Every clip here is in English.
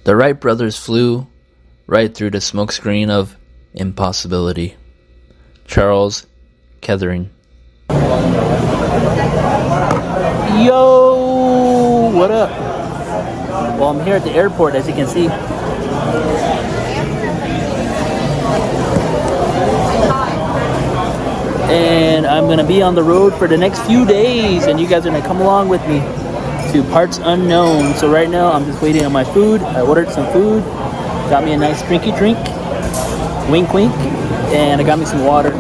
The Wright brothers flew right through the smokescreen of impossibility. Charles Kettering. Yo, what up? Well, I'm here at the airport, as you can see. And I'm gonna be on the road for the next few days, and you guys are gonna come along with me to parts unknown. So right now I'm just waiting on my food. I ordered some food, got me a nice drinky drink, wink wink, and I got me some water.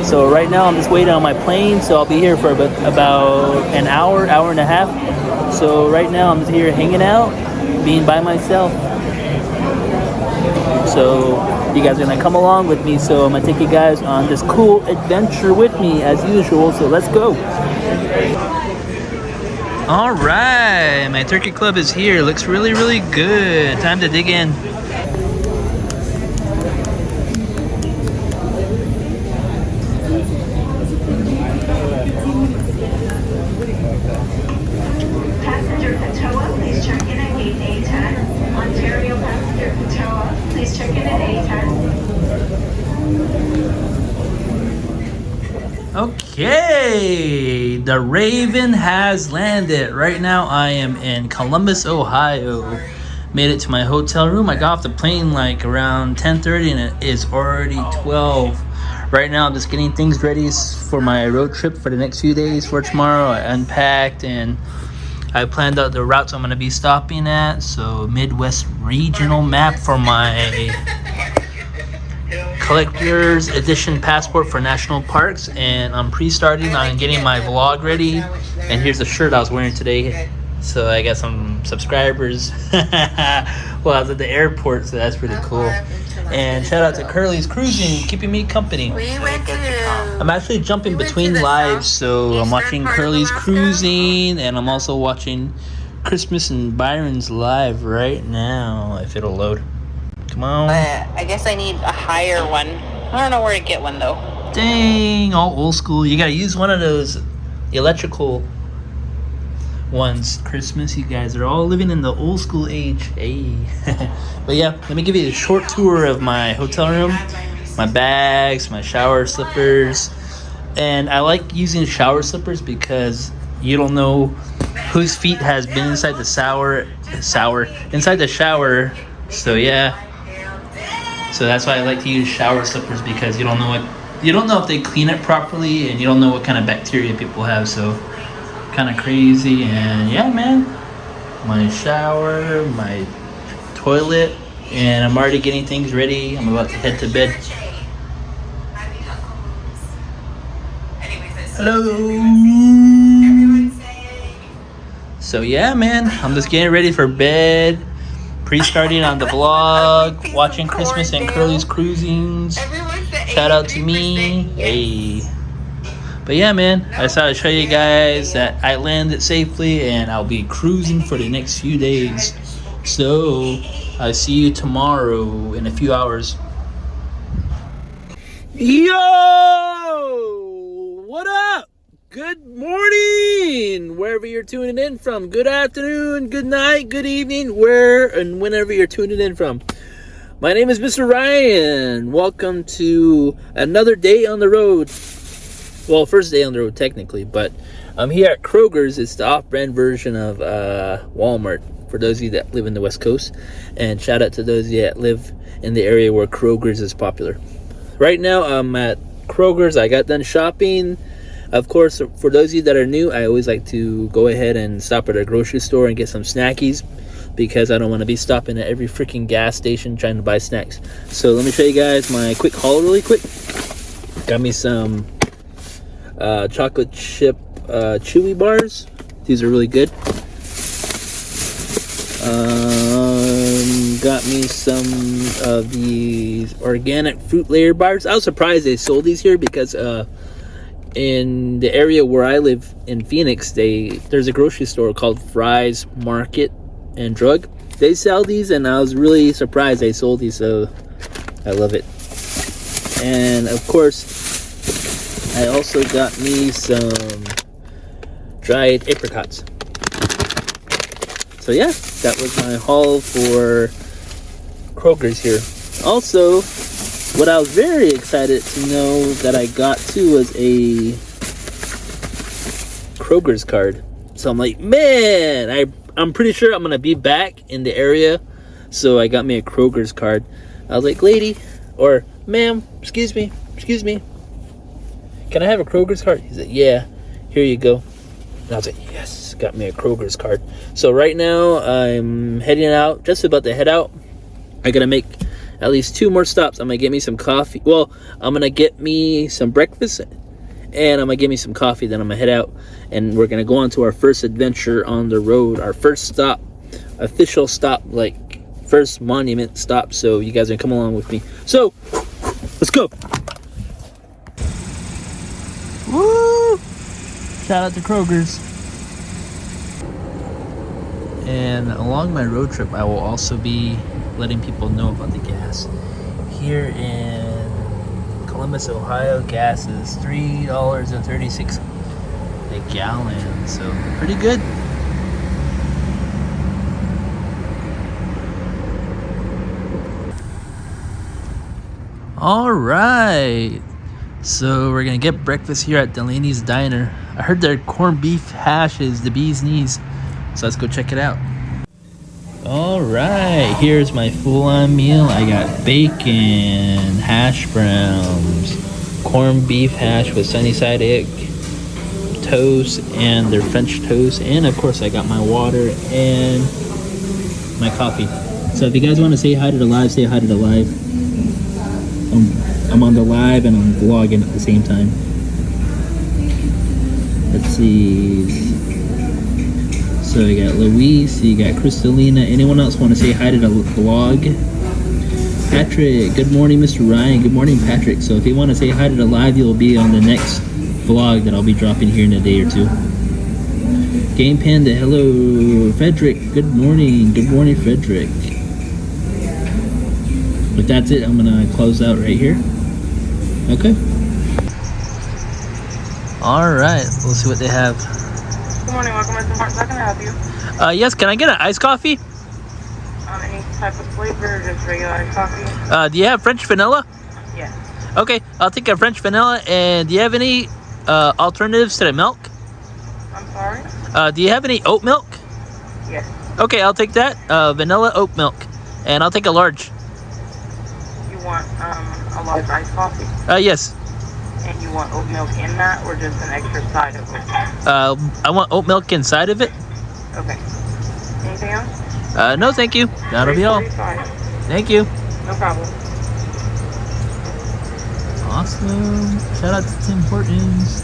So right now I'm just waiting on my plane, so I'll be here for about an hour and a half. So right now I'm just here hanging out, being by myself. So you guys are gonna come along with me, so I'm gonna take you guys on this cool adventure with me as usual. So let's go. All right, my turkey club is here. Looks really, really good. Time to dig in. Passenger Patoa, please check in at gate A10. Ontario passenger Patoa, please check in at A10. Okay, the Raven has landed. Right now I am in Columbus, Ohio. Made it to my hotel room. I got off the plane like around 10:30 and it is already 12. Right now I'm just getting things ready for my road trip for the next few days. For tomorrow I unpacked and I planned out the routes I'm going to be stopping at. So Midwest regional map for my collector's edition passport for national parks, and I'm pre-starting on getting my vlog ready. And here's the shirt I was wearing today, so I got some subscribers while I was at the airport, so that's pretty cool. And shout out to Curley's Crewzin, keeping me company. I'm actually jumping between lives, so I'm watching Curley's Crewzin and I'm also watching Kristmas and Byron's live right now, if it'll load. Come on. I guess I need a higher one. I don't know where to get one though. Dang, all old school. You gotta use one of those electrical ones. Christmas, you guys are all living in the old school age. Hey. But yeah, let me give you a short tour of my hotel room, my bags, my shower slippers. And I like using shower slippers because you don't know whose feet has been inside the inside the shower. So yeah. So that's why I like to use shower slippers, because you don't know if they clean it properly, and you don't know what kind of bacteria people have. So kind of crazy. And yeah, man, my shower, my toilet, and I'm already getting things ready. I'm about to head to bed. Hello. So yeah, man, I'm just getting ready for bed. Pre-starting on the vlog, watching Kristmas and Curley's Crewzins. Shout out to me. Hey. But yeah, man, I just thought I'd show you guys that I landed safely and I'll be cruising for the next few days. So I'll see you tomorrow in a few hours. Yo! What up? Good morning, wherever you're tuning in from. Good afternoon, good night, good evening, where and whenever you're tuning in from. My name is Mr. Ryan. Welcome to another day on the road. Well, first day on the road technically, but I'm here at Kroger's. It's the off-brand version of Walmart for those of you that live in the West Coast. And shout out to those of you that live in the area where Kroger's is popular. Right now I'm at Kroger's. I got done shopping. Of course, for those of you that are new, I always like to go ahead and stop at a grocery store and get some snackies, because I don't want to be stopping at every freaking gas station trying to buy snacks. So let me show you guys my quick haul really quick. Got me some chocolate chip chewy bars. These are really good. Got me some of these organic fruit layer bars. I was surprised they sold these here, because in the area where I live in Phoenix, there's a grocery store called Fry's Market and Drug. They sell these, and I was really surprised they sold these, so I love it. And of course, I also got me some dried apricots. So yeah, that was my haul for Kroger's here. Also, what I was very excited to know that I got too was a Kroger's card. So I'm like, man, I'm pretty sure I'm gonna be back in the area. So I got me a Kroger's card. I was like, lady, or ma'am, excuse me, can I have a Kroger's card? He said, yeah, here you go. And I was like, yes, got me a Kroger's card. So right now I'm heading out, just about to head out. I gotta make at least 2 more stops. I'm gonna get me some coffee. Well, I'm gonna get me some breakfast, and I'm gonna get me some coffee. Then I'm gonna head out, and we're gonna go on to our first adventure on the road. Our first stop, official stop, like first monument stop. So you guys are gonna come along with me. So let's go. Woo! Shout out to Kroger's. And along my road trip, I will also be letting people know about the gas. Here in Columbus, Ohio, gas is $3.36 a gallon, so pretty good. All right, so we're gonna get breakfast here at Delaney's Diner. I heard their corned beef hash is the bee's knees, so let's go check it out. All right, here's my full-on meal. I got bacon, hash browns, corned beef hash with sunny side egg, toast, and their French toast, and of course I got my water and my coffee. So if you guys want to say hi to the live, say hi to the live. I'm on the live and I'm vlogging at the same time. Let's see. So you got Luis, you got Kristalina. Anyone else want to say hi to the vlog? Patrick, good morning, Mr. Ryan. Good morning, Patrick. So if you want to say hi to the live, you'll be on the next vlog that I'll be dropping here in a day or two. Game Panda, hello. Frederick, good morning. Good morning, Frederick. But that's it. I'm going to close out right here. Okay. All right. We'll see what they have. Good morning, welcome to Martin. How can I help you? Yes, can I get an iced coffee? Any type of flavor, or just regular iced coffee? Do you have French vanilla? Yes. Okay, I'll take a French vanilla. And do you have any alternatives to the milk? I'm sorry? Do you have any oat milk? Yes. Okay, I'll take that. Vanilla oat milk. And I'll take a large. You want a large iced coffee? Yes. And you want oat milk in that, or just an extra side of it? I want oat milk inside of it. Okay. Anything else? No, thank you. That'll be all. $3.45. Thank you. No problem. Awesome. Shout out to Tim Hortons.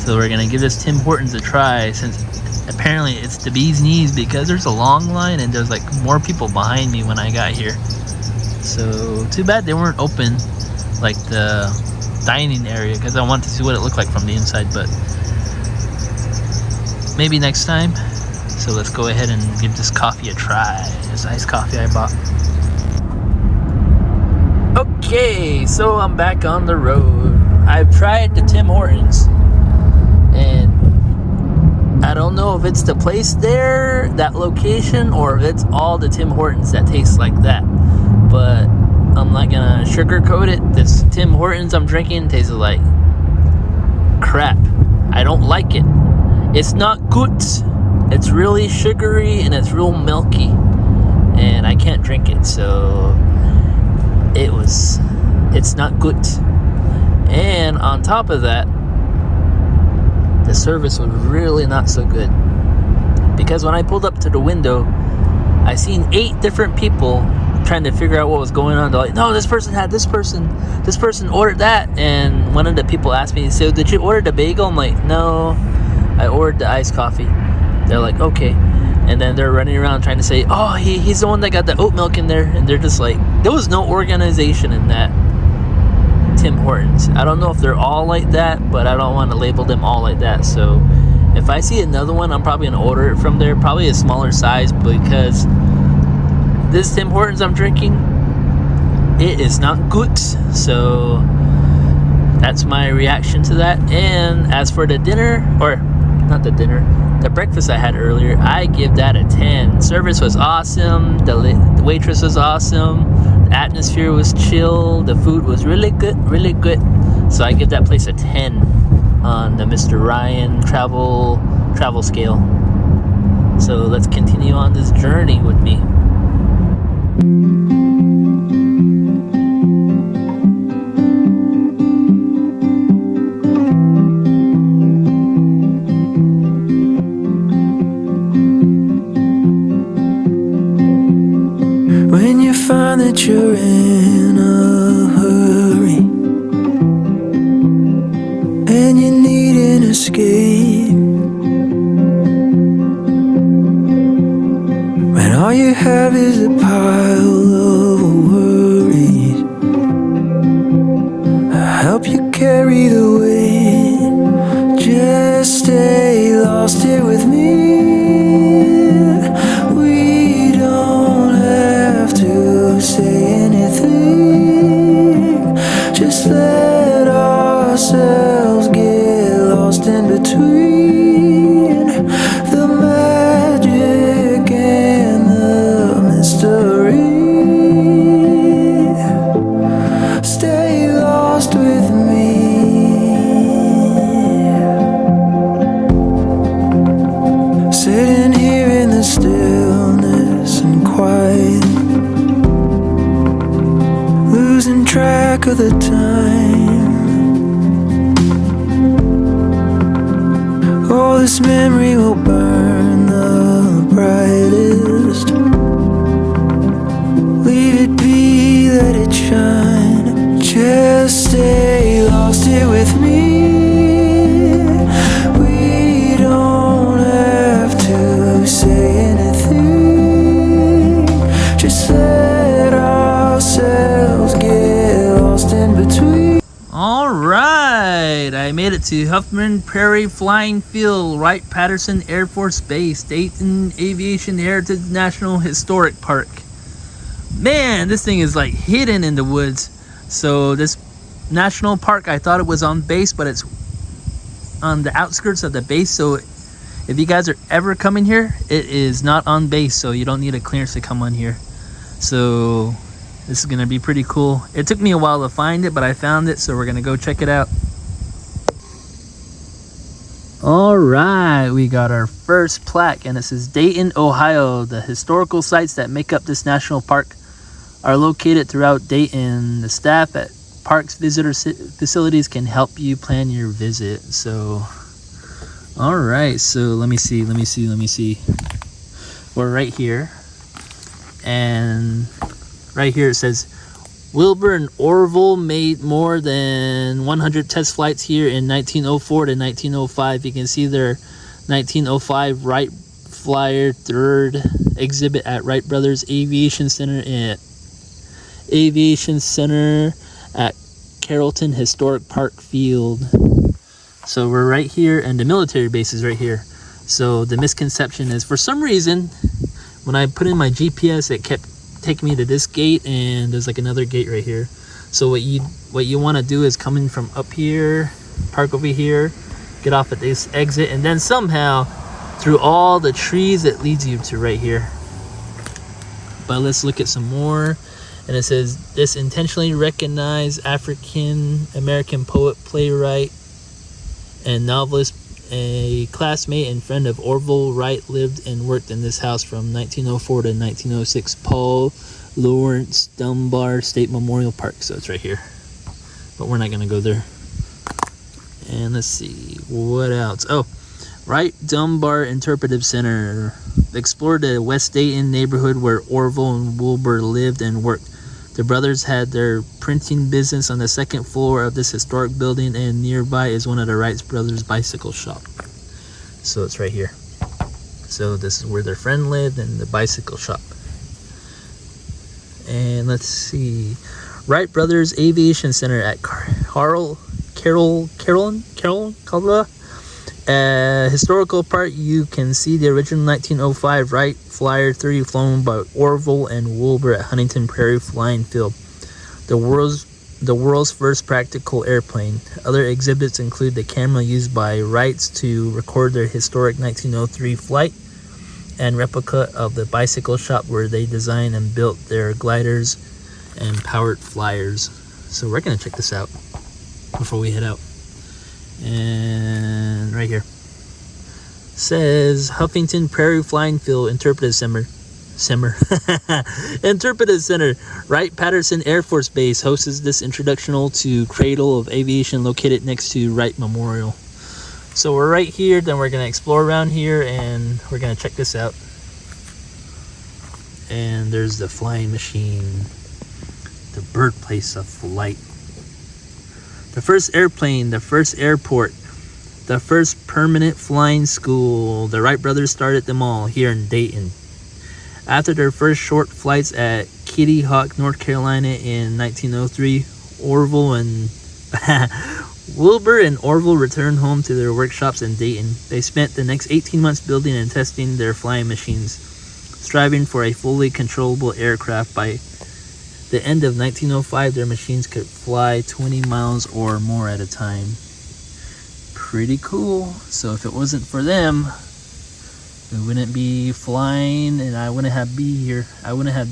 So we're gonna give this Tim Hortons a try, since apparently it's the bee's knees, because there's a long line and there's like more people behind me when I got here. So too bad they weren't open, like the dining area, because I wanted to see what it looked like from the inside, but maybe next time. So let's go ahead and give this coffee a try. This iced coffee I bought. Okay, so I'm back on the road. I've tried the Tim Hortons, and I don't know if it's the place there, that location, or if it's all the Tim Hortons that taste like that. But I'm not gonna sugarcoat it. This Tim Hortons I'm drinking tastes like crap. I don't like it. It's not good. It's really sugary and it's real milky, and I can't drink it. So it's not good. And on top of that, the service was really not so good, because when I pulled up to the window, I seen 8 different people trying to figure out what was going on. They're like, no, this person had this person ordered that. And one of the people asked me, so did you order the bagel? I'm like, no, I ordered the iced coffee. They're like, okay. And then they're running around trying to say, oh, he's the one that got the oat milk in there. And they're just like, there was no organization in that Tim Hortons. I don't know if they're all like that, but I don't want to label them all like that. So if I see another one, I'm probably going to order it from there, probably a smaller size, because this Tim Hortons I'm drinking, it is not good. So that's my reaction to that. And as for the dinner, or not the dinner, the breakfast I had earlier, I give that a 10. Service was awesome. The waitress was awesome. The atmosphere was chill. The food was really good, really good. So I give that place a 10 on the MR.RYAN travel scale. So let's continue on this journey with me. When you find that you're in a hurry and you need an escape, when all you have is a pile of worries, I'll help you carry the weight. Just stay lost here with me. We don't have to say anything. Just let ourselves get lost in between the magic and the mystery. Stay lost with me. Sitting here in the stillness and quiet, losing track of the time. Oh, this memory will burn the brightest. Leave it be, let it shine. Just stay lost here with me. We don't have to say anything. Just let ourselves get lost in between. Alright, I made it to Huffman Prairie Flying Field, Wright Patterson Air Force Base, Dayton Aviation Heritage National Historic Park. Man, this thing is like hidden in the woods. So this national park, I thought it was on base, but it's on the outskirts of the base. So if you guys are ever coming here, it is not on base, so you don't need a clearance to come on here. So this is gonna be pretty cool. It took me a while to find it, but I found it, so we're gonna go check it out. All right, we got our first plaque, and it says Dayton, Ohio. The historical sites that make up this national park are located throughout Dayton. The staff at parks visitor facilities can help you plan your visit. So, all right, so let me see. We're right here, and right here it says Wilbur and Orville made more than 100 test flights here in 1904 to 1905. You can see their 1905 Wright Flyer 3rd exhibit at Wright Brothers Aviation Center at Carrollton Historic Park Field. So we're right here, and the military base is right here. So the misconception is, for some reason, when I put in my GPS, it kept taking me to this gate, and there's like another gate right here. So what you want to do is come in from up here, park over here, get off at this exit, and then somehow through all the trees it leads you to right here. But let's look at some more. And it says, this intentionally recognized African American poet, playwright, and novelist, a classmate and friend of Orville Wright, lived and worked in this house from 1904 to 1906. Paul Lawrence Dunbar State Memorial Park. So it's right here, but we're not gonna go there. And let's see what else. Oh, Wright Dunbar Interpretive Center explored the West Dayton neighborhood where Orville and Wilbur lived and worked. The brothers had their printing business on the second floor of this historic building, and nearby is one of the Wright brothers' bicycle shop. So it's right here. So this is where their friend lived, and the bicycle shop. And let's see, Wright Brothers Aviation Center at Carrollton, historical part. You can see the original 1905 Wright Flyer 3 flown by Orville and Wilbur at Huntington Prairie Flying Field. The world's the world's first practical airplane. Other exhibits include the camera used by Wrights to record their historic 1903 flight, and replica of the bicycle shop where they designed and built their gliders and powered flyers. So we're gonna check this out before we head out. And right here says Huffington Prairie Flying Field Interpretive Center. Interpretive Center. Wright-Patterson Air Force Base hosts this introductional to Cradle of Aviation located next to Wright Memorial. So we're right here, then we're gonna explore around here and we're gonna check this out. And there's the flying machine, the birthplace of flight. The first airplane, the first airport, the first permanent flying school. The Wright brothers started them all here in Dayton. After their first short flights at Kitty Hawk, North Carolina in 1903, Orville and Wilbur and Orville returned home to their workshops in Dayton. They spent the next 18 months building and testing their flying machines, striving for a fully controllable aircraft. By the end of 1905, their machines could fly 20 miles or more at a time. Pretty cool. So if it wasn't for them, we wouldn't be flying, and I wouldn't have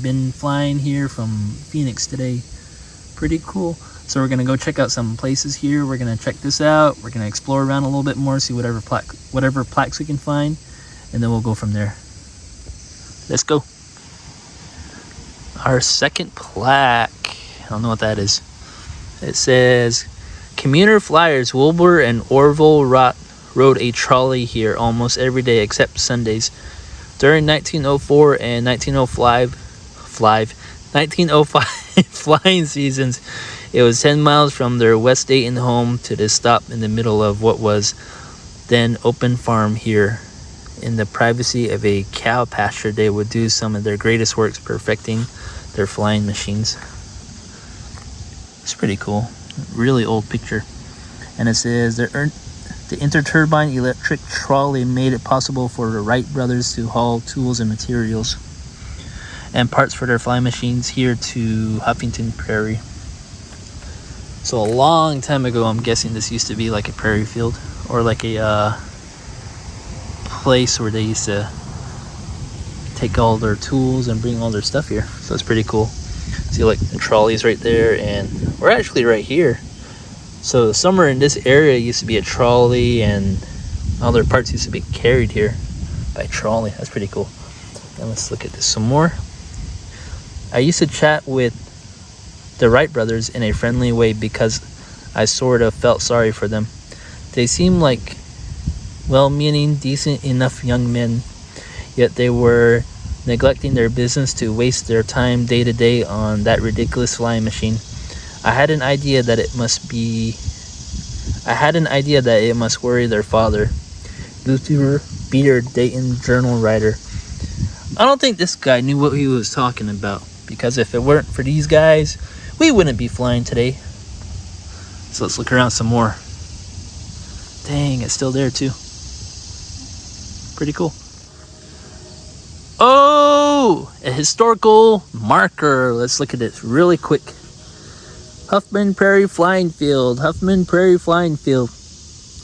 been flying here from Phoenix today. Pretty cool. So we're gonna go check out some places here. We're gonna check this out. We're gonna explore around a little bit more, see whatever plaques we can find, and then we'll go from there. Let's go. Our second plaque. I don't know what that is. It says, commuter flyers Wilbur and Orville rode a trolley here almost every day except Sundays. During 1904 and 1905 flying seasons, it was 10 miles from their West Dayton home to the stop in the middle of what was then open farm here. In the privacy of a cow pasture, they would do some of their greatest works perfecting their flying machines. It's pretty cool. Really old picture. And it says the interturbine electric trolley made it possible for the Wright brothers to haul tools and materials and parts for their flying machines here to Huffington Prairie. So a long time ago, I'm guessing this used to be like a prairie field or like a place where they used to take all their tools and bring all their stuff here. So it's pretty cool. See, like the trolleys right there, and we're actually right here. So somewhere in this area used to be a trolley, and all their parts used to be carried here by trolley. That's pretty cool. Now let's look at this some more. I used to chat with the Wright brothers in a friendly way because I sort of felt sorry for them. They seemed like well-meaning, decent enough young men, yet they were neglecting their business to waste their time day to day on that ridiculous flying machine. I had an idea that it must worry their father, Luther Beard, Dayton Journal writer. I don't think this guy knew what he was talking about, because if it weren't for these guys, we wouldn't be flying today. So let's look around some more. Dang, it's still there too. Pretty cool. Oh, a historical marker. Let's look at this really quick. Huffman Prairie Flying Field. Huffman Prairie Flying Field,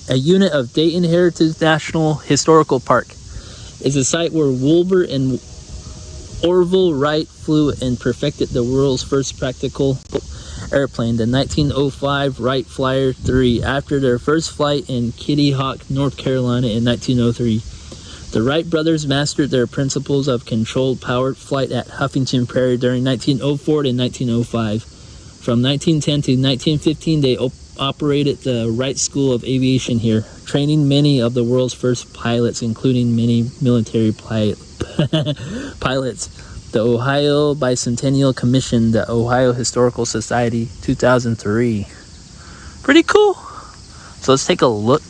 a unit of Dayton Heritage National Historical Park, is a site where Wilbur and Orville Wright flew and perfected the world's first practical airplane, the 1905 Wright Flyer 3, after their first flight in Kitty Hawk, North Carolina in 1903. The Wright brothers mastered their principles of controlled powered flight at Huffington Prairie during 1904 to 1905. From 1910 to 1915, they operated the Wright School of Aviation here, training many of the world's first pilots, including many military pilots. The Ohio Bicentennial Commission, the Ohio Historical Society, 2003. Pretty cool. So let's take a look.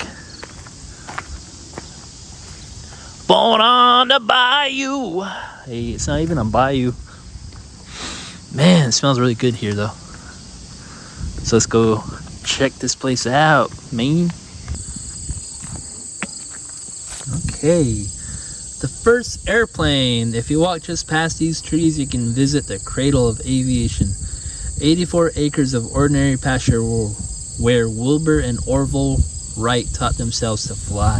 Born on the bayou. Hey, it's not even a bayou. Man, it smells really good here though. So let's go check this place out, man. Okay. The first airplane. If you walk just past these trees, you can visit the Cradle of Aviation, 84 acres of ordinary pasture where Wilbur and Orville Wright taught themselves to fly.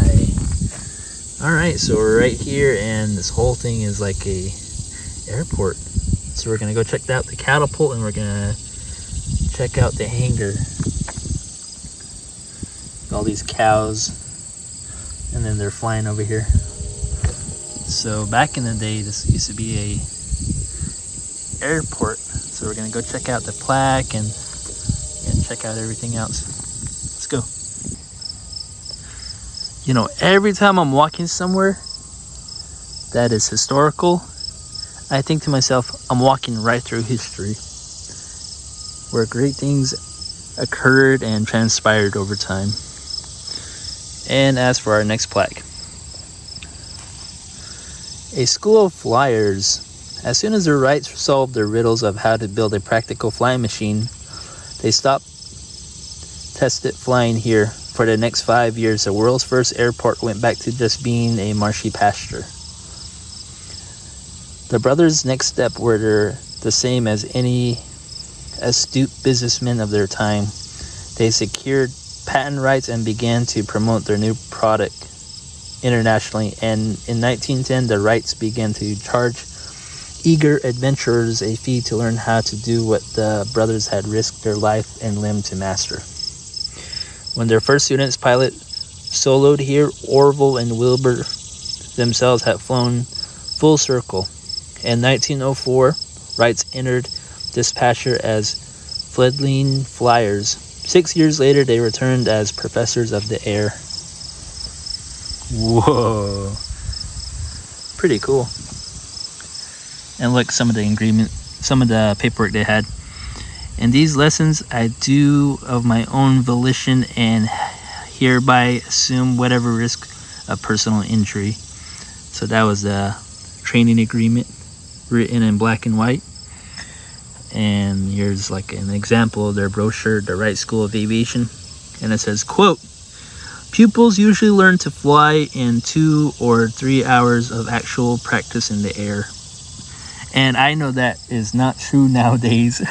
Alright, so we're right here, and this whole thing is like a airport. So we're gonna go check out the Catapult, and we're gonna check out the hangar. All these cows, and then they're flying over here. So back in the day, this used to be a airport. So we're gonna go check out the plaque and check out everything else. Let's go. You know, every time I'm walking somewhere that is historical, I think to myself, I'm walking right through history, where great things occurred and transpired over time. And as for our next plaque, a school of flyers. As soon as the Wrights solved their riddles of how to build a practical flying machine, they stopped tested flying here. For the next 5 years, the world's first airport went back to just being a marshy pasture. The brothers' next step were the same as any astute businessmen of their time. They secured patent rights and began to promote their new product internationally. And in 1910, the Wrights began to charge eager adventurers a fee to learn how to do what the brothers had risked their life and limb to master. When their first student's pilot soloed here, Orville and Wilbur themselves had flown full circle. In 1904, Wrights entered this pasture as fledgling flyers. 6 years later, they returned as professors of the air. Whoa. Pretty cool. And look, some of the paperwork they had. And these lessons I do of my own volition and hereby assume whatever risk of personal injury. So that was the training agreement written in black and white. And here's like an example of their brochure, the Wright School of Aviation. And it says, quote, pupils usually learn to fly in 2 or 3 hours of actual practice in the air. And I know that is not true nowadays.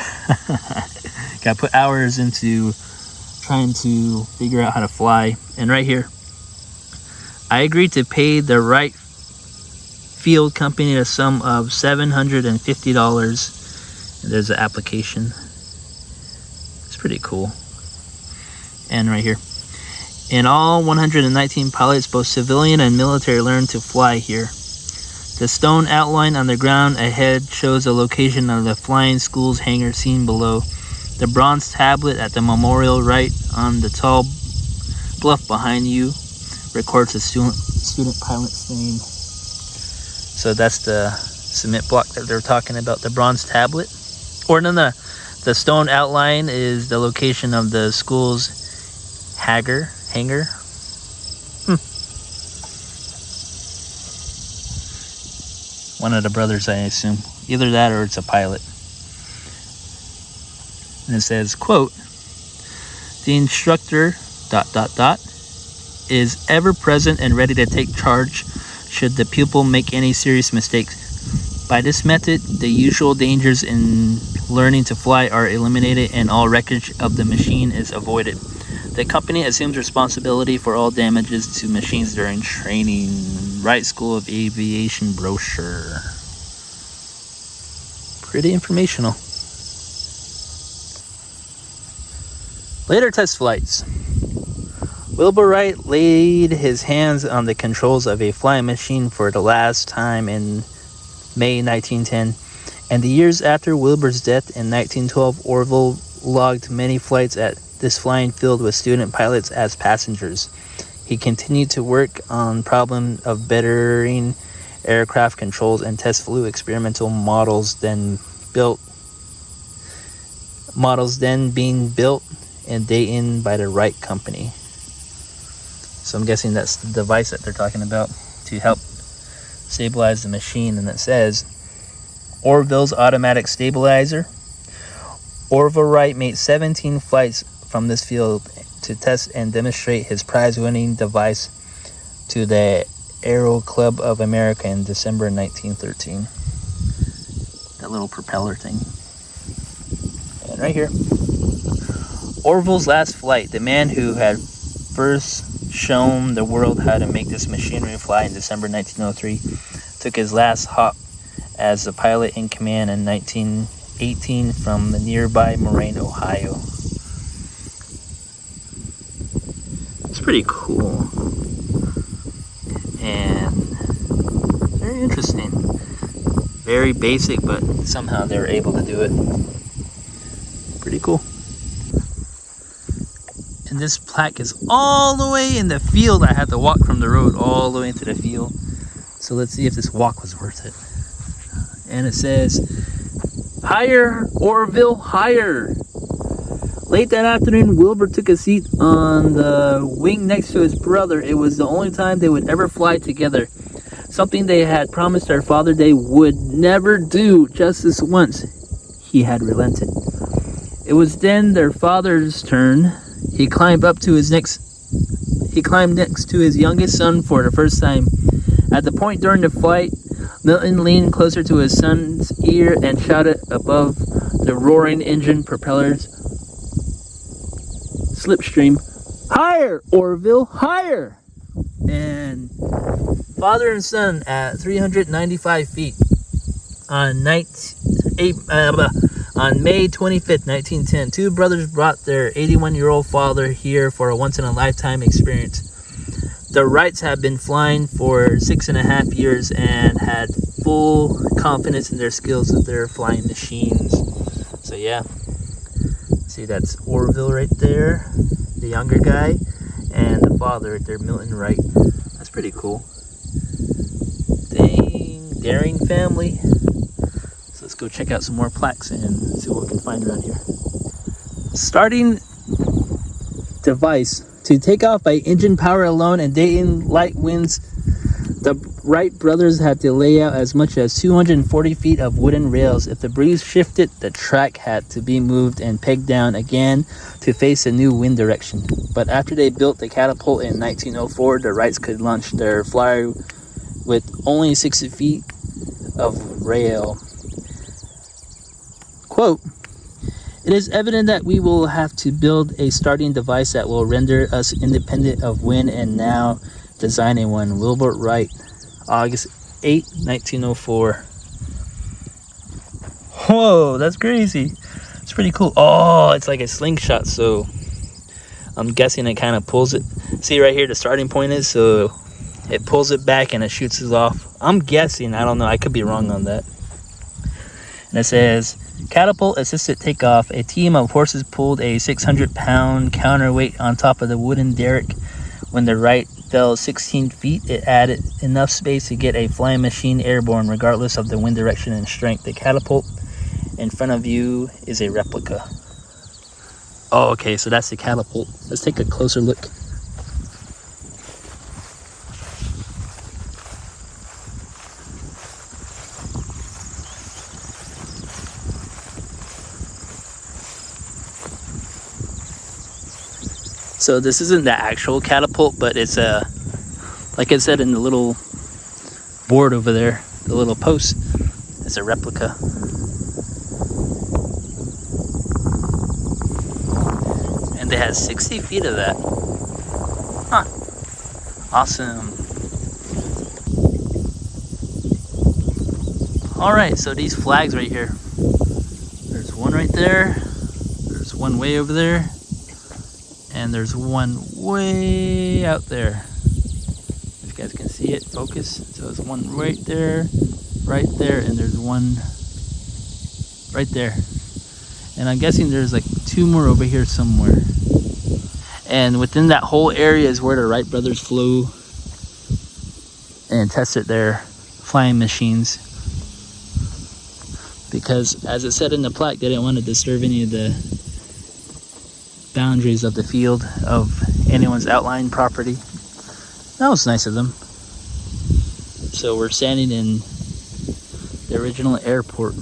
Got to put hours into trying to figure out how to fly. And right here, I agreed to pay the Wright Field Company a sum of $750. And there's the application. It's pretty cool. And right here, in all 119 pilots, both civilian and military, learned to fly here. The stone outline on the ground ahead shows the location of the flying school's hangar seen below. The bronze tablet at the memorial right on the tall bluff behind you records the student pilot's name. So that's the cement block that they're talking about, the bronze tablet. Or no, the stone outline is the location of the school's hangar. One of the brothers, I assume. Either that or it's a pilot. And it says, quote, the instructor, ... is ever present and ready to take charge should the pupil make any serious mistakes. By this method, the usual dangers in learning to fly are eliminated and all wreckage of the machine is avoided. The company assumes responsibility for all damages to machines during training. Wright School of Aviation brochure. Pretty informational. Later test flights. Wilbur Wright laid his hands on the controls of a flying machine for the last time in May 1910, and the years after Wilbur's death in 1912, Orville logged many flights at this flying field with student pilots as passengers. He continued to work on problem of bettering aircraft controls and test flew experimental models then being built in Dayton by the Wright Company. So I'm guessing that's the device that they're talking about to help stabilize the machine. And it says, Orville's automatic stabilizer. Orville Wright made 17 flights from this field to test and demonstrate his prize-winning device to the Aero Club of America in December 1913. That little propeller thing. And right here, Orville's last flight. The man who had first shown the world how to make this machinery fly in December 1903 took his last hop as the pilot in command in 1918 from the nearby Moraine, Ohio. It's pretty cool and very interesting. Very basic, but somehow they were able to do it. Pretty cool. And this plaque is all the way in the field. I had to walk from the road all the way into the field. So let's see if this walk was worth it. And it says, "Higher, Orville, higher." Late that afternoon, Wilbur took a seat on the wing next to his brother. It was the only time they would ever fly together. Something they had promised their father they would never do. Just this once, he had relented. It was then their father's turn. He climbed next to his youngest son for the first time. At the point during the flight, Milton leaned closer to his son's ear and shouted above the roaring engine propellers slipstream, "Higher, Orville, higher!" And father and son at 395 feet on May 25th, 1910, two brothers brought their 81-year-old father here for a once-in-a-lifetime experience. The Wrights had been flying for 6.5 years and had full confidence in their skills with their flying machines. So yeah, see, that's Orville right there, the younger guy, and the father right there, Milton Wright. That's pretty cool. Dang, daring family. So let's go check out some more plaques and see what we can find around here. Starting device to take off by engine power alone and Dayton light winds. The Wright brothers had to lay out as much as 240 feet of wooden rails. If the breeze shifted, the track had to be moved and pegged down again to face a new wind direction. But after they built the Catapult in 1904, the Wrights could launch their flyer with only 60 feet of rail. Quote, "It is evident that we will have to build a starting device that will render us independent of wind, and now designing one." Wilbur Wright, August 8, 1904. Whoa, that's crazy. It's pretty cool. Oh, it's like a slingshot, so I'm guessing it kind of pulls it. See right here, the starting point is, so it pulls it back and it shoots it off. I'm guessing, I don't know, I could be wrong on that. And it says, Catapult assisted takeoff. A team of horses pulled a 600-pound counterweight on top of the wooden derrick. When the Wright fell 16 feet, it added enough space to get a flying machine airborne regardless of the wind direction and strength. The Catapult in front of you is a replica. Oh, okay, so that's the Catapult. Let's take a closer look. So this isn't the actual Catapult, but it's like I said in the little board over there, the little post, it's a replica. And they had 60 feet of that. Huh. Awesome. Alright, so these flags right here. There's one right there. There's one way over there. And there's one way out there. If you guys can see it, focus. So there's one right there, and there's one right there. And I'm guessing there's like two more over here somewhere. And within that whole area is where the Wright brothers flew and tested their flying machines. Because as it said in the plaque, they didn't want to disturb any of the boundaries of the field of anyone's outlying property. That was nice of them. So we're standing in the original airport,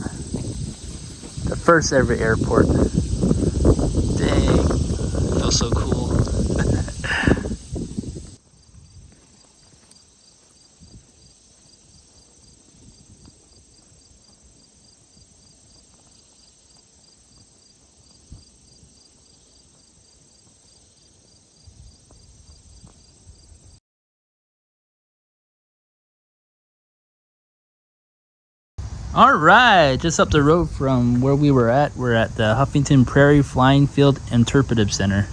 the first ever airport. Dang, it feels so cool. All right, just up the road from where we were at, we're at the Huffington Prairie Flying Field Interpretive Center.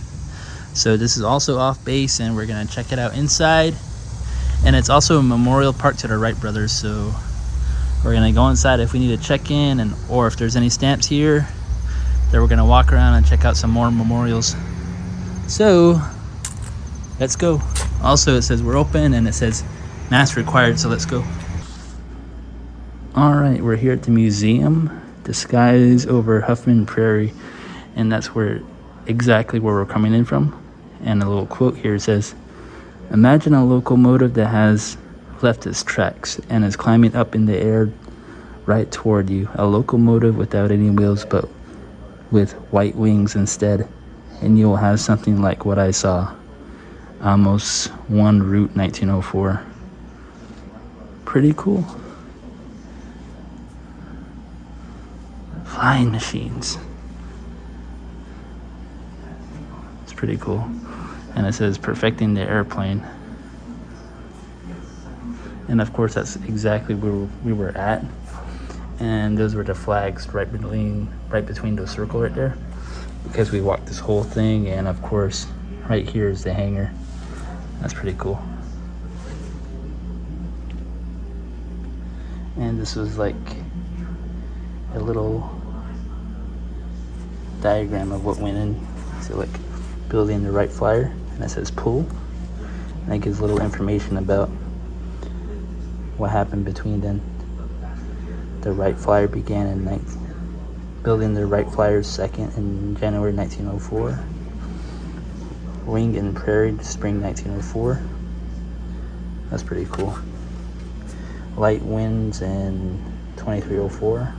So this is also off base, and we're gonna check it out inside. And it's also a memorial park to the Wright brothers, so we're gonna go inside if we need to check in, and or if there's any stamps here. Then we're gonna walk around and check out some more memorials. So let's go. Also, it says we're open, and it says mask required, so let's go. All right, we're here at the museum, the skies over Huffman Prairie, and that's exactly where we're coming in from. And a little quote here says, "Imagine a locomotive that has left its tracks and is climbing up in the air right toward you. A locomotive without any wheels but with white wings instead, and you'll have something like what I saw. Amos 1 Route 1904. Pretty cool. Flying machines. It's pretty cool. And it says perfecting the airplane. And of course, that's exactly where we were at. And those were the flags right between those circles right there. Because we walked this whole thing, and of course, right here is the hangar. That's pretty cool. And this was like a little diagram of what went in. So like building the Wright flyer, and it says pool. And that gives a little information about what happened between then. The Wright flyer began in building the Wright flyer's second in January 1904. Wing and Prairie, spring 1904. That's pretty cool. Light winds in 2304.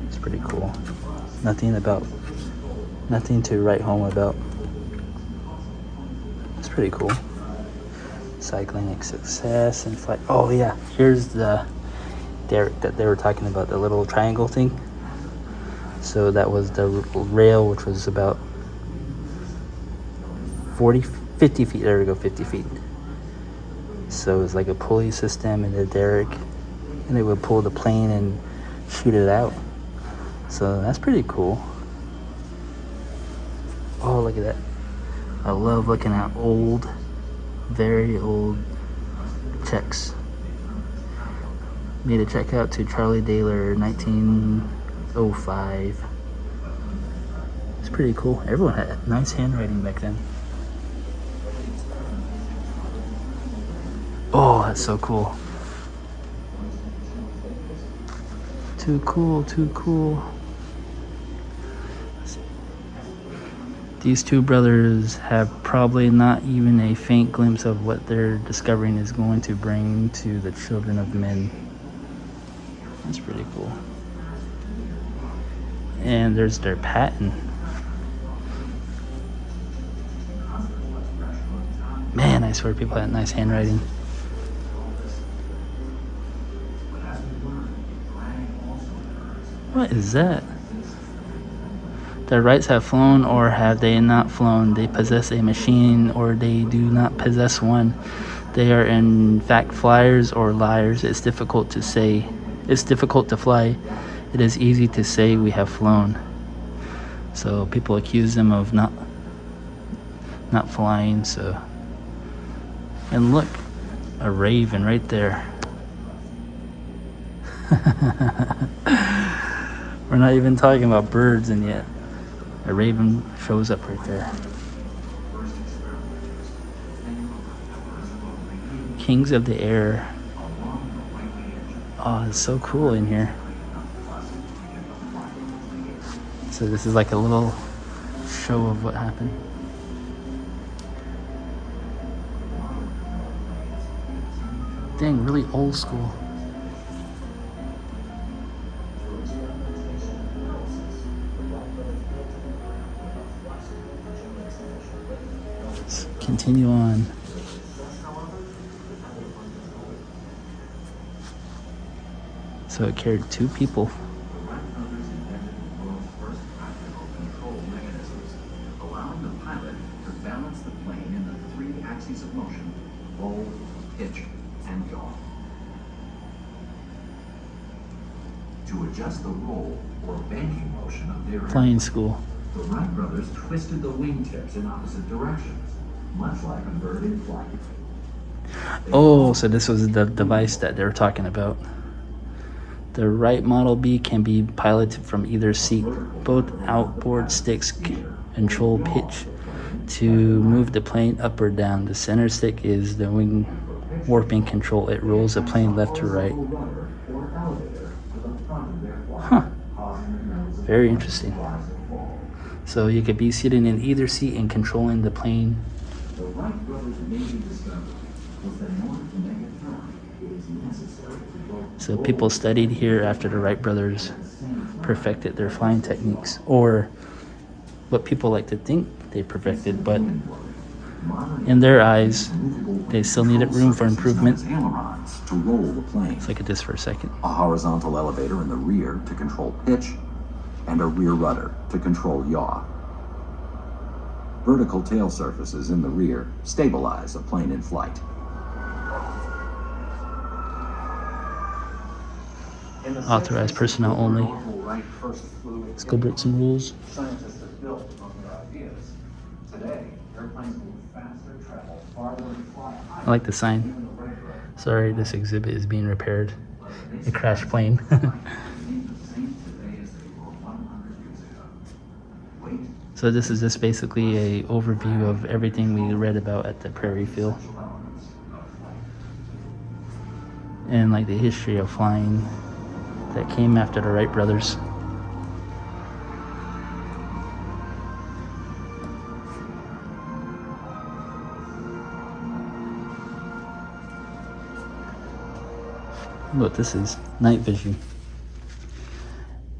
It's pretty cool. Nothing to write home about. It's pretty cool. Cycling success and flight. Oh yeah, here's the derrick that they were talking about, the little triangle thing. So that was the rail, which was about 50 feet. There we go, 50 feet. So it's like a pulley system and a derrick, and it would pull the plane and shoot it out. So that's pretty cool. Oh, look at that. I love looking at old, very old checks. Made a check out to Charlie Daler, 1905. It's pretty cool. Everyone had nice handwriting back then. Oh, that's so cool. Too cool, too cool. These two brothers have probably not even a faint glimpse of what they're discovering is going to bring to the children of men. That's pretty cool. And there's their patent. Man, I swear people had nice handwriting. What is that? The Wrights have flown, or have they not flown? They possess a machine, or they do not possess one. They are in fact flyers or liars. It's difficult to say. It's difficult to fly. It is easy to say we have flown. So people accuse them of not flying. So, and look, a raven right there. We're not even talking about birds, and yet a raven shows up right there. Kings of the Air. Oh, it's so cool in here. So this is like a little show of what happened. Dang, really old school. Let's continue on. So it carried 2 people. Allowing the pilot to balance the plane in the 3 axes of motion: roll, pitch, and yaw. To adjust the roll or banking motion of their Flying school. the Wright brothers twisted the wingtips in opposite directions, much like a bird in flight. Oh, so this was the device that they were talking about. The Wright Model B can be piloted from either seat. Both outboard sticks control pitch to move the plane up or down. The center stick is the wing warping control. It rolls the plane left to right. Huh. Very interesting. So you could be sitting in either seat and controlling the plane. The Wright brothers' major discovery was that in order to make a turn, it is necessary to go So people studied here after the Wright brothers perfected their flying techniques, or what people like to think they perfected, but in their eyes, they still needed room for improvement. ailerons to roll the plane. Let's look at this for a second. A horizontal elevator in the rear to control pitch, and a rear rudder to control yaw. Vertical tail surfaces in the rear stabilize a plane in flight. Authorized personnel only. Let's go break some rules. Scientists have built on their ideas. Today, airplanes move faster, travel farther, and fly higher. I like the sign. Sorry, this exhibit is being repaired. A crashed plane. So this is just basically a overview of everything we read about at the Prairie Field. And like the history of flying that came after the Wright brothers. Look, this is night vision.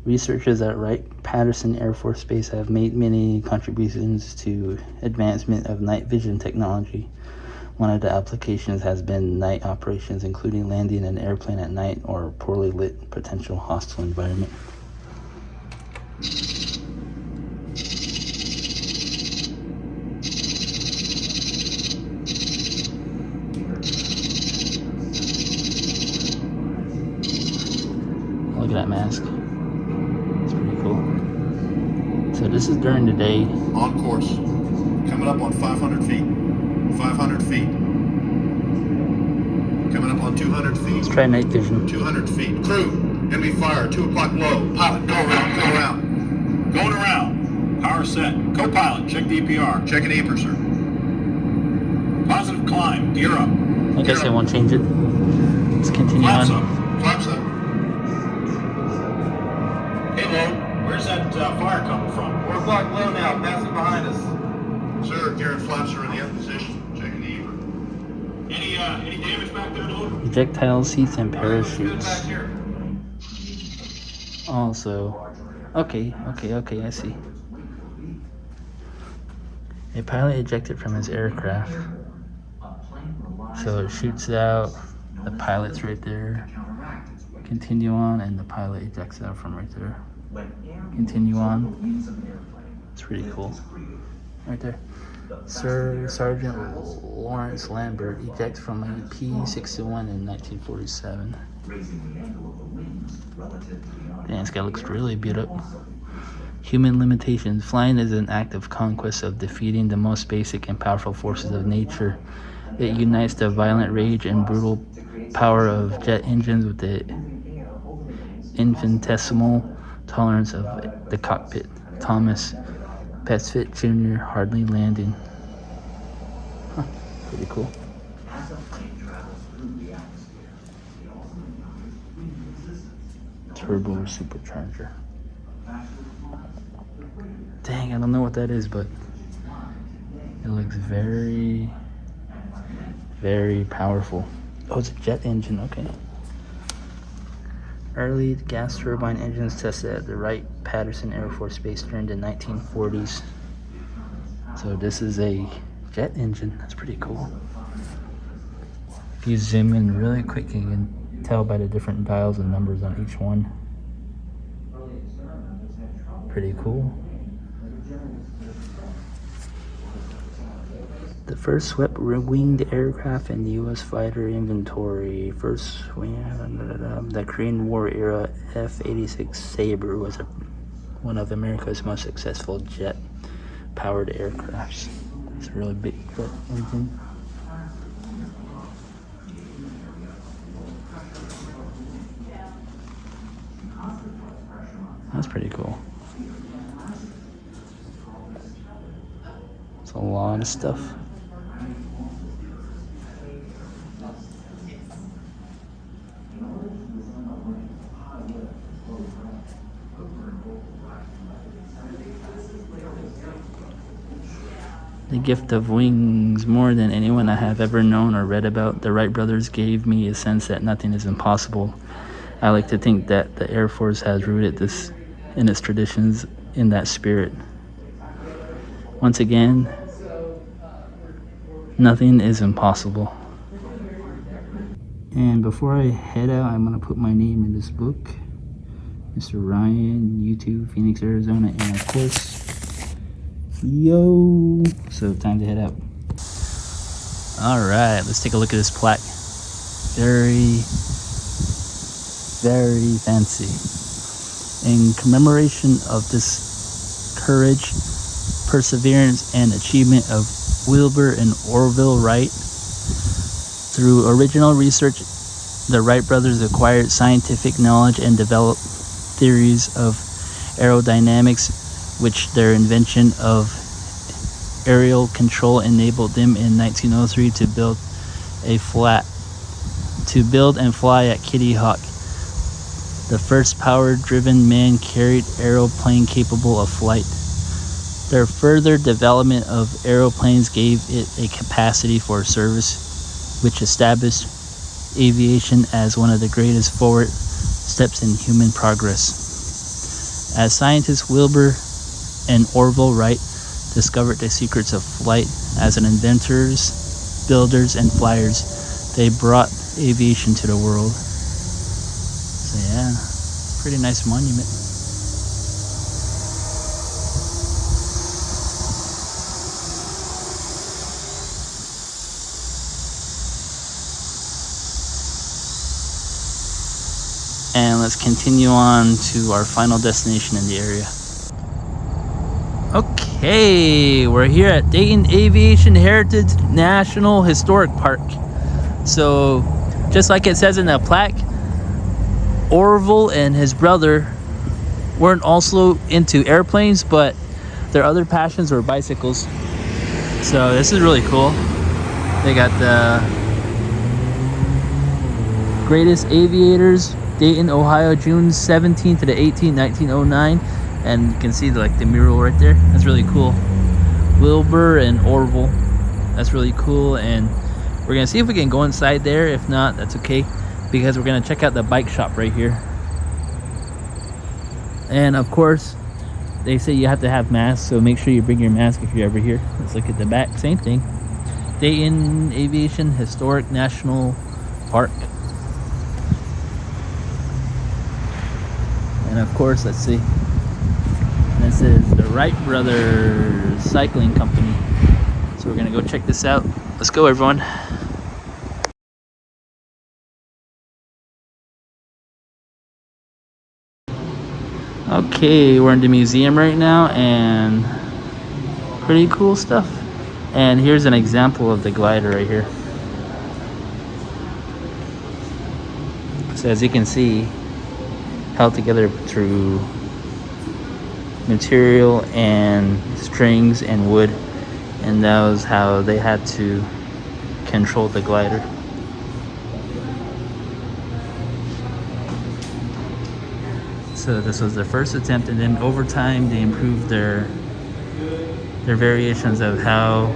Researchers at Wright-Patterson Air Force Base have made many contributions to advancement of night vision technology. One of the applications has been night operations, including landing an airplane at night or a poorly lit, potential hostile environment. Look at that mask. It's pretty cool. So this is during the day. On course. Coming up on 500 feet. 500 feet. Coming up on 200 feet. Let's try night vision. 200 feet. Crew, enemy fire, 2 o'clock low. Pilot, go around, go around. Going around. Power set. Co-pilot, check DPR. Checking APR, sir. Positive climb. Gear up. I guess I won't change it. Let's continue Flaps on. up. Flaps up. Hey, low. Where's that fire coming from? 4 o'clock low now. Passing behind us. Sir, gear and flaps are in the up position. Checking the APR. Any damage back there, load? Projectile seats and Good parachutes. back here. Also, okay, I see. A pilot ejected from his aircraft. So it shoots out, the pilot's right there. Continue on, and the pilot ejects out from right there. Continue on. It's pretty cool. Right there. Sir Sergeant Lawrence Lambert ejects from a P-61 in 1947. Damn, this guy looks really beat up. Human limitations. Flying is an act of conquest of defeating the most basic and powerful forces of nature. It unites the violent rage and brutal power of jet engines with the infinitesimal tolerance of the cockpit. Thomas Pesfit Jr. hardly landing. Huh, pretty cool. Turbo supercharger. Dang, I don't know what that is, but it looks very, very powerful. Oh, it's a jet engine, okay. Early gas turbine engines tested at the Wright-Patterson Air Force Base during the 1940s. So this is a jet engine. That's pretty cool. If you zoom in really quick, you can tell by the different dials and numbers on each one. Pretty cool. The first swept winged aircraft in the U.S. fighter inventory. First wing, the Korean War era F-86 Sabre was one of America's most successful jet-powered aircrafts. It's a really big engine. That's pretty cool. It's a lot of stuff. The gift of wings, more than anyone I have ever known or read about, the Wright brothers gave me a sense that nothing is impossible. I like to think that the Air Force has rooted this in its traditions in that spirit. Once again, nothing is impossible. And before I head out, I'm going to put my name in this book. Mr. Ryan, YouTube, Phoenix, Arizona, and of course, yo. So time to head out. Alright, let's take a look at this plaque. Very fancy. In commemoration of this courage, perseverance, and achievement of Wilbur and Orville Wright, through original research, the Wright brothers acquired scientific knowledge and developed theories of aerodynamics, which their invention of aerial control enabled them in 1903 to build and fly at Kitty Hawk, the first power-driven man-carried aeroplane capable of flight. Their further development of aeroplanes gave it a capacity for service, which established aviation as one of the greatest forward steps in human progress. As scientists, Wilbur and Orville Wright discovered the secrets of flight. As an inventors, builders, and flyers, they brought aviation to the world. So yeah, pretty nice monument. And let's continue on to our final destination in the area. Okay, we're here at Dayton Aviation Heritage National Historic Park. So, just like it says in the plaque, Orville and his brother weren't also into airplanes, but their other passions were bicycles. So this is really cool. They got the greatest aviators, Dayton, Ohio, June 17th to the 18th, 1909. And you can see the mural right there. That's really cool. Wilbur and Orville. That's really cool. And we're gonna see if we can go inside there. If not, that's okay, because we're gonna check out the bike shop right here. And of course, they say you have to have masks, so make sure you bring your mask if you're ever here. Let's look at the back. Same thing. Dayton Aviation Historic National Park. And of course, let's see. This is the Wright Brothers Cycling Company. So we're gonna go check this out. Let's go, everyone. Okay, we're in the museum right now, and pretty cool stuff. And here's an example of the glider right here. So as you can see, held together through material and strings and wood, and that was how they had to control the glider. So this was their first attempt, and then over time they improved their variations of how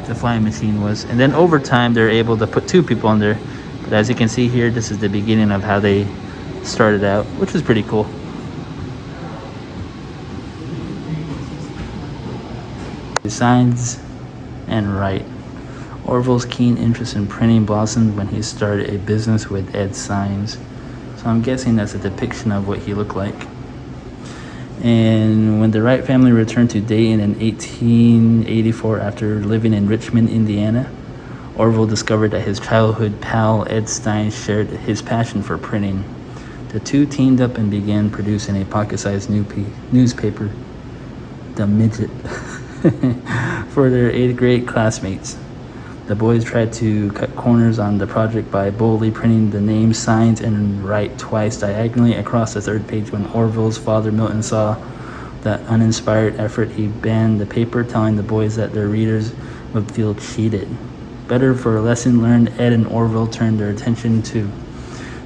the flying machine was, and then over time they're able to put two people on there. But as you can see here, this is the beginning of how they started out, which was pretty cool. Designs and Wright. Orville's keen interest in printing blossomed when he started a business with Ed Signs. So I'm guessing that's a depiction of what he looked like. And when the Wright family returned to Dayton in 1884 after living in Richmond, Indiana, Orville discovered that his childhood pal Ed Stein shared his passion for printing. The two teamed up and began producing a pocket-sized newspaper, The Midget, for their 8th grade classmates. The boys tried to cut corners on the project by boldly printing the name, signs, and Wright twice diagonally across the 3rd page. When Orville's father, Milton, saw that uninspired effort, he banned the paper, telling the boys that their readers would feel cheated. Better for a lesson learned, Ed and Orville turned their attention to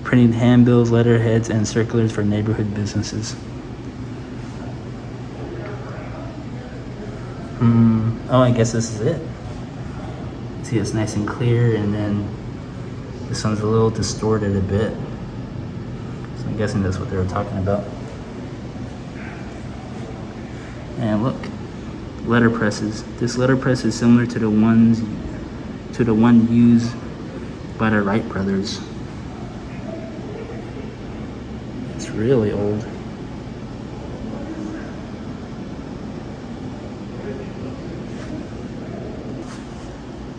printing handbills, letterheads, and circulars for neighborhood businesses. Oh, I guess this is it. See, it's nice and clear, and then this one's a little distorted a bit. So I'm guessing that's what they were talking about. And look, letterpresses. This letterpress is similar to the one used by the Wright brothers. It's really old.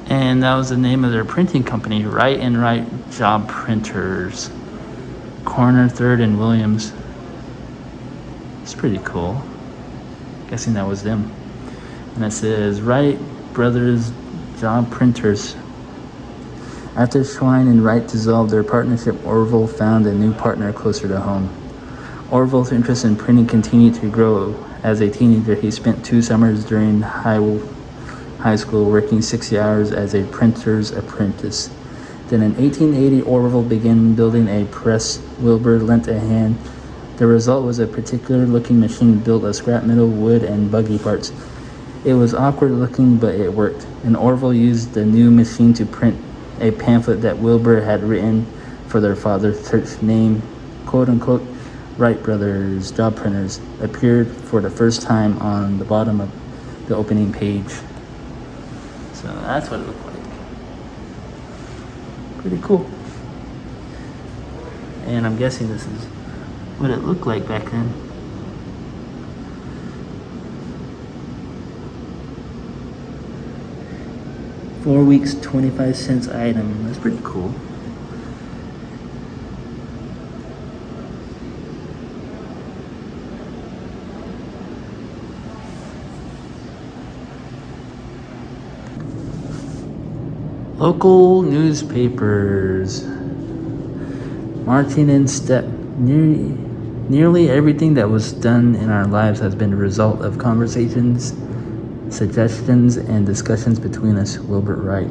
And that was the name of their printing company, Wright and Wright Job Printers, Corner 3rd and Williams. It's pretty cool. Guessing that was them. And it says Wright Brothers Job Printers. After Schwein and Wright dissolved their partnership, Orville found a new partner closer to home. Orville's interest in printing continued to grow. As a teenager, he spent 2 summers during high school working 60 hours as a printer's apprentice. Then in 1880, Orville began building a press. Wilbur lent a hand. The result was a particular looking machine built of scrap metal, wood, and buggy parts. It was awkward looking, but it worked, and Orville used the new machine to print a pamphlet that Wilbur had written for their father's church. Name, quote-unquote, Wright Brothers Job Printers, appeared for the first time on the bottom of the opening page. So that's what it looked like. Pretty cool. And I'm guessing this is what it looked like back then. $4 weeks, 25 cents item. That's pretty cool. Local newspapers. Marching in step. Nearly everything that was done in our lives has been a result of conversations, suggestions, and discussions between us. Wilbur Wright.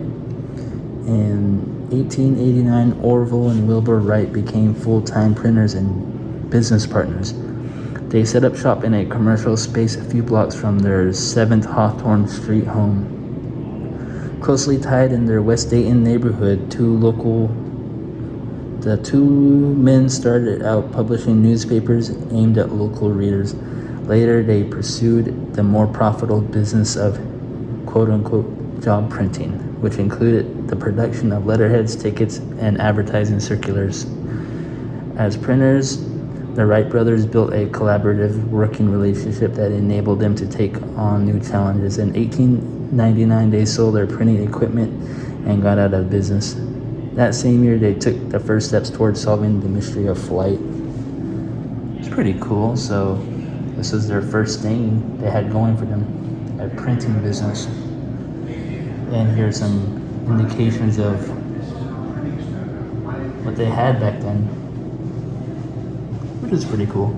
In 1889, Orville and Wilbur Wright became full-time printers and business partners. They set up shop in a commercial space a few blocks from their 7th Hawthorne Street home. Closely tied in their West Dayton neighborhood, the two men started out publishing newspapers aimed at local readers. Later, they pursued the more profitable business of quote-unquote job printing, which included the production of letterheads, tickets, and advertising circulars. As printers, the Wright brothers built a collaborative working relationship that enabled them to take on new challenges. In 1899, they sold their printing equipment and got out of business. That same year, they took the first steps towards solving the mystery of flight. It's pretty cool. So this is their first thing they had going for them, a printing business. And here's some indications of what they had back then, which is pretty cool.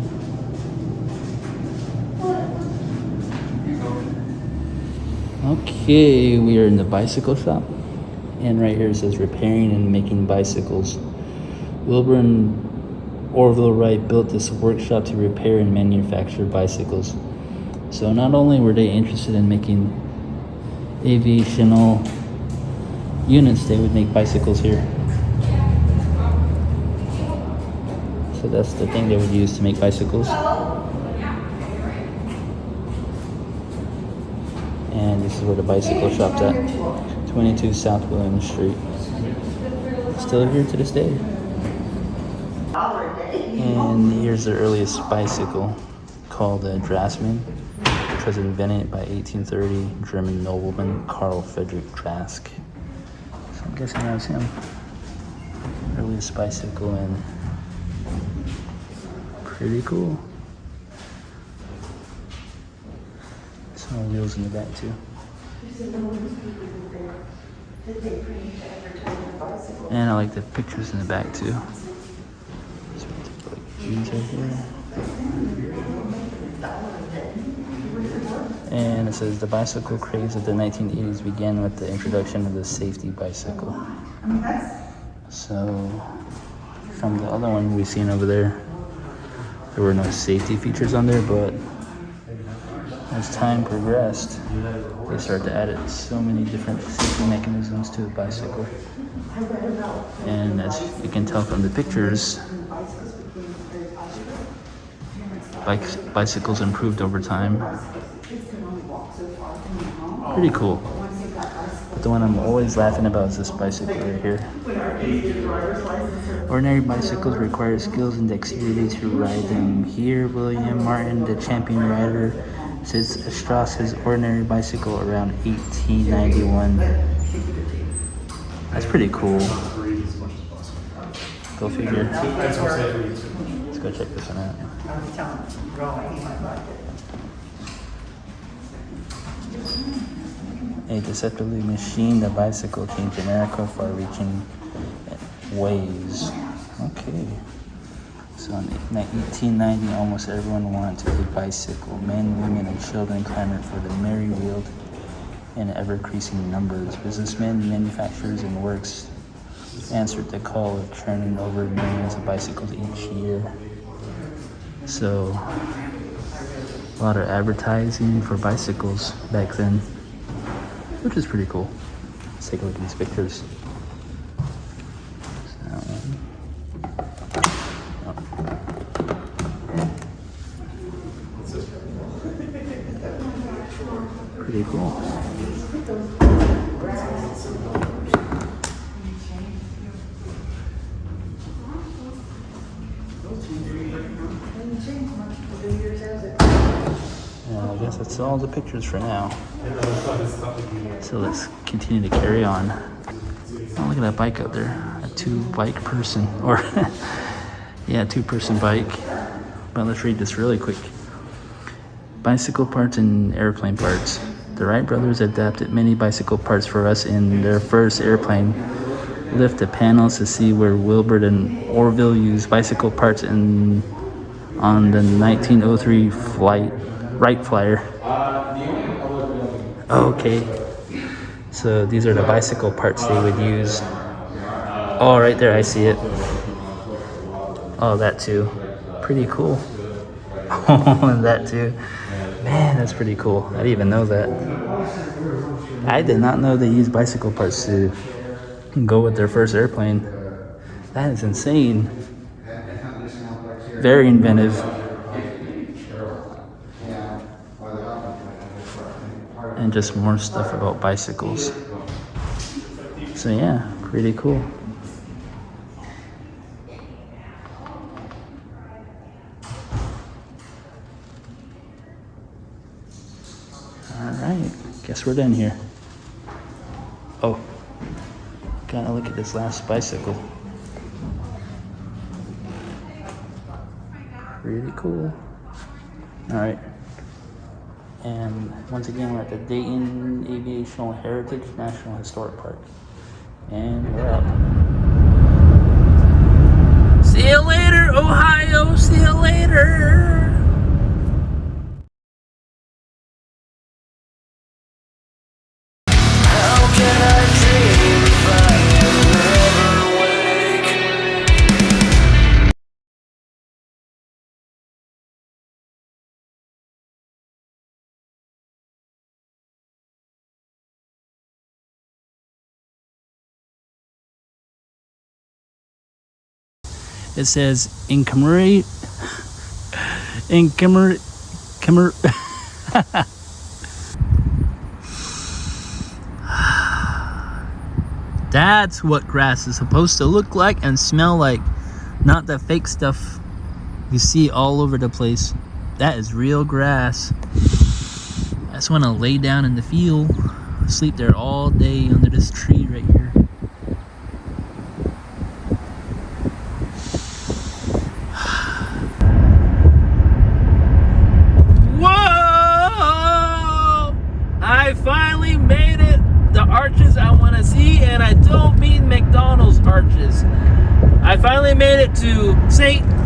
Okay, we are in the bicycle shop, and right here it says repairing and making bicycles. Wilbur and Orville Wright built this workshop to repair and manufacture bicycles. So not only were they interested in making aviational units, they would make bicycles here. So that's the thing they would use to make bicycles. And this is where the bicycle shop's at, 22 South Williams Street. Still here to this day. And here's the earliest bicycle. called a draftsman, which was invented by 1830 German nobleman Carl Friedrich Drask. So I'm guessing that was him. Earliest bicycle, and pretty cool. Some wheels in the back too. And I like the pictures in the back too. So like jeans right here. And it says the bicycle craze of the 1980s began with the introduction of the safety bicycle. So from the other one we've seen over there were no safety features on there, but as time progressed, they started to add so many different safety mechanisms to the bicycle. And as you can tell from the pictures, bicycles improved over time. Pretty cool. But the one I'm always laughing about is this bicycle right here. Ordinary bicycles require skills and dexterity to ride them. Here, William Martin, the champion rider, sits astride his ordinary bicycle around 1891. That's pretty cool. Go figure. Let's go check this one out. A deceptively machined bicycle changed America far-reaching ways. Okay. So in 1890, almost everyone wanted a bicycle. Men, women, and children clamored for the merry-wheeled in ever-increasing numbers. Businessmen, manufacturers, and works answered the call of churning over millions of bicycles each year. So, a lot of advertising for bicycles back then, which is pretty cool. Let's take a look at these pictures. Pretty cool. I guess that's all the pictures for now. So let's continue to carry on. Oh, look at that bike up there. A two-bike person, or yeah, two-person bike. But let's read this really quick. Bicycle parts and airplane parts. The Wright brothers adapted many bicycle parts for us in their first airplane. Lift the panels to see where Wilbur and Orville used bicycle parts on the 1903 Wright Flyer. Okay, so these are the bicycle parts they would use. Oh, right there, I see it. Oh, that too. Pretty cool. Oh, and that too. Man, that's pretty cool. I didn't even know that. I did not know they used bicycle parts to go with their first airplane. That is insane. Very inventive. And just more stuff about bicycles. So yeah, pretty cool. Alright, guess we're done here. Oh, gotta look at this last bicycle. Really cool. Alright. And once again, we're at the Dayton Aviation Heritage National Historic Park. And we're out. See you later, Ohio. See you later. It says in That's what grass is supposed to look like and smell like, not the fake stuff you see all over the place. That is real grass. I just want to lay down in the field, sleep there all day under this tree right here. Whoa! I finally made it. The arches I want to see, and I don't mean McDonald's arches. I finally made it to St.